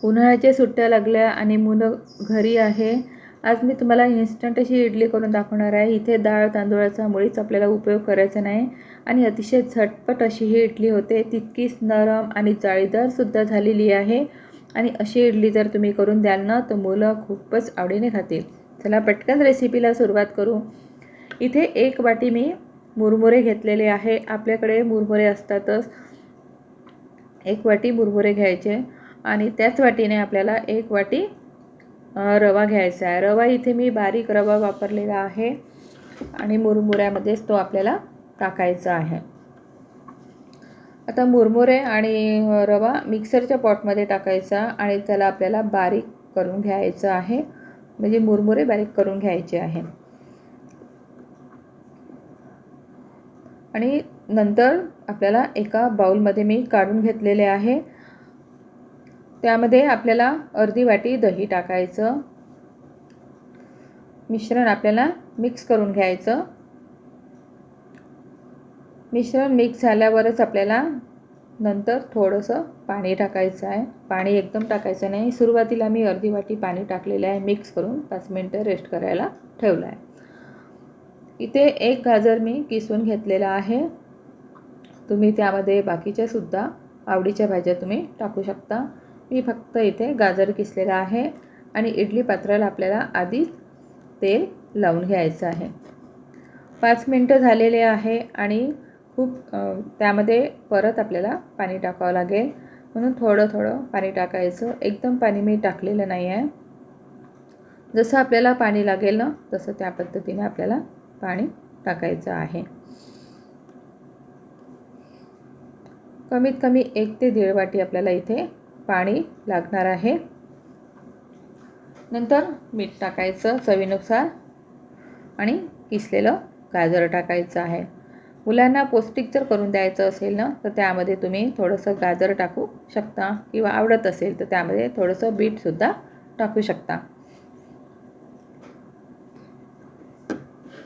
उन्हाळ्याच्या सुट्ट्या लागल्या आणि मुलं घरी आहे. आज मी तुम्हाला इन्स्टंट अशी इडली करून दाखवणार आहे. इथे डाळ तांदूळाचा मुळीच आपल्याला उपयोग करायचा नाही आणि अतिशय झटपट अशी ही इडली होते. तितकीच नरम आणि जाळीदारसुद्धा झालेली आहे. आणि अशी इडली जर तुम्ही करून द्याल ना तर मुलं खूपच आवडीने खातील. चला पटकन रेसिपीला सुरुवात करू. इथे 1 वाटी मी मुरमुरे घेतलेले आहे. आपल्याकडे मुरमुरे असतातच. 1 वाटी मुरमुरे घ्यायचे आणि त्याच वाटीने आपल्याला 1 वाटी रवा घ्यायचा आहे. रवा इथे मी बारीक रवा वापरलेला आहे आणि मुरमुऱ्यामध्येच तो आपल्याला टाकायचा आहे. आता मुरमुरे आणि रवा मिक्सरच्या पॉटमध्ये टाकायचा आणि त्याला आपल्याला बारीक करून घ्यायचं आहे. म्हणजे मुरमुरे बारीक करून घ्यायचे आहे. आणि नंतर आपल्याला एका बाउलमध्ये मी काढून घेतलेले आहे. त्यामध्ये आपल्याला अर्धी वाटी दही टाकायचं. मिश्रण आपल्याला मिक्स करून घ्यायचं. मिश्रण मिक्स झाल्यावरच आपल्याला नंतर थोडंसं पाणी टाकायचं आहे. पाणी एकदम टाकायचं नाही. सुरुवातीला मी अर्धी वाटी पाणी टाकलेलं आहे. मिक्स करून 5 मिनिटं रेस्ट करायला ठेवलं आहे. इथे 1 गाजर मी किसून घेतलेला आहे. तुम्ही त्यामध्ये बाकीच्या सुद्धा आवडीच्या भाज्या तुम्ही टाकू शकता. मी फक्त इथे गाजर किसलेला आहे आणि इडली पात्राला आपल्याला आधी तेल लावून घ्यायचं आहे. 5 मिनिटं झालेले आहे आणि खूप त्यामध्ये परत आपल्याला पाणी टाकावं लागेल. म्हणून थोडं थोडं पाणी टाकायचं. एकदम पाणी मी टाकलेलं नाही आहे. जसं आपल्याला पाणी लागेल ना तसं त्या पद्धतीने आपल्याला पाणी टाकायचं आहे. कमीत कमी 1 ते 1.5 वाटी आपल्याला इथे पाणी लागणार आहे. नंतर मीठ टाकायचं चवीनुसार आणि किसलेलं गाजर टाकायचं आहे. मुलांना पौष्टिक जर करून द्यायचं असेल ना तर त्यामध्ये तुम्ही थोडंसं गाजर टाकू शकता किंवा आवडत असेल तर त्यामध्ये थोडंसं बीटसुद्धा टाकू शकता.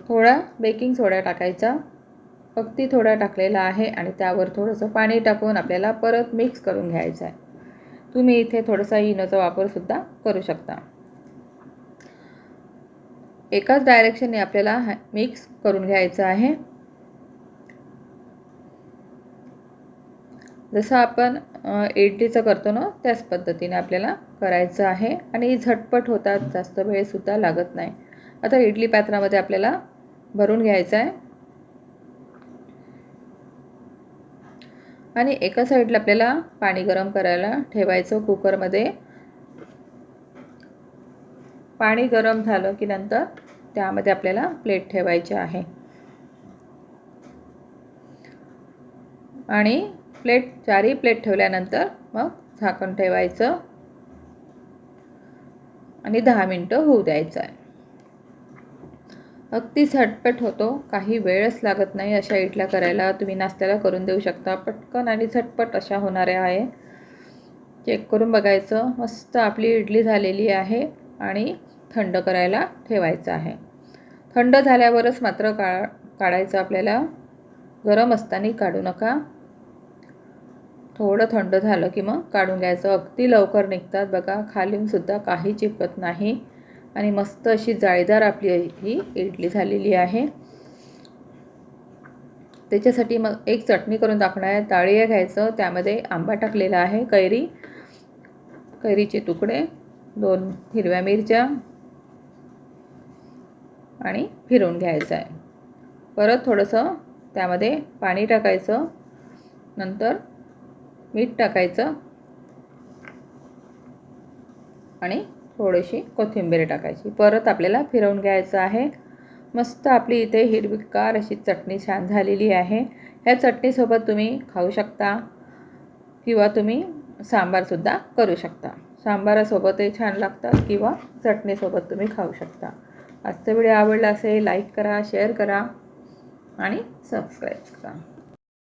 थोडा बेकिंग सोडा टाकायचा. अगदी थोडा टाकलेला आहे आणि त्यावर थोडंसं पाणी टाकून आपल्याला परत मिक्स करून घ्यायचं आहे. तुम्ही इथे थोडासा इनोचा वापरसुद्धा करू शकता. एकाच डायरेक्शनने आपल्याला मिक्स करून घ्यायचं आहे. जसं आपण इडलीचं करतो ना त्याच पद्धतीने आपल्याला करायचं आहे आणि झटपट होतात. जास्त वेळसुद्धा लागत नाही. आता इडली पात्रामध्ये आपल्याला भरून घ्यायचं आहे आणि एका साईडला आपल्याला पाणी गरम करायला ठेवायचं कुकरमध्ये. पाणी गरम झालं की नंतर त्यामध्ये आपल्याला प्लेट ठेवायची आहे आणि चारही प्लेट ठेवल्यानंतर मग झाकण ठेवायचं आणि 10 मिनिटं होऊ द्यायचं आहे. अगदी झटपट होतो. काही वेळच लागत नाही अशा इडल्या करायला. तुम्ही नाश्त्याला करून देऊ शकता. पटकन आणि झटपट अशा होणाऱ्या आहे. चेक करून बघायचं. मस्त आपली इडली झालेली आहे आणि थंड करायला ठेवायचं आहे. थंड झाल्यावरच मात्र काढायचं आपल्याला. गरम असताना काढू नका. थोडं थंड झालं की मग काढून घ्यायचं. अगदी लवकर निघतात बघा. खालूनसुद्धा काही चिपकत नाही आणि मस्त अशी जाळीदार आपली ही इडली झालेली आहे. त्याच्यासाठी मग एक चटणी करून दाखवणार आहे. डाळिया घ्यायचं. त्यामध्ये आंबा टाकलेला आहे. कैरीचे तुकडे, 2 हिरव्या मिरच्या आणि फिरवून घ्यायचं आहे. परत थोडंसं त्यामध्ये पाणी टाकायचं. नंतर मीठ टाकायचं आणि थोडीशी कोथिंबीर टाकायची. परत आपल्याला फिरवून घ्यायचं आहे. मस्त आपली इथे हिरवीगार अशी चटणी छान झालेली आहे. ह्या चटणीसोबत तुम्ही खाऊ शकता किंवा तुम्ही सांबारसुद्धा करू शकता. सांबारासोबतही छान लागतात किंवा चटणीसोबत तुम्ही खाऊ शकता. आजचा व्हिडिओ आवडला असेल लाईक करा, शेअर करा आणि सबस्क्राईब करा.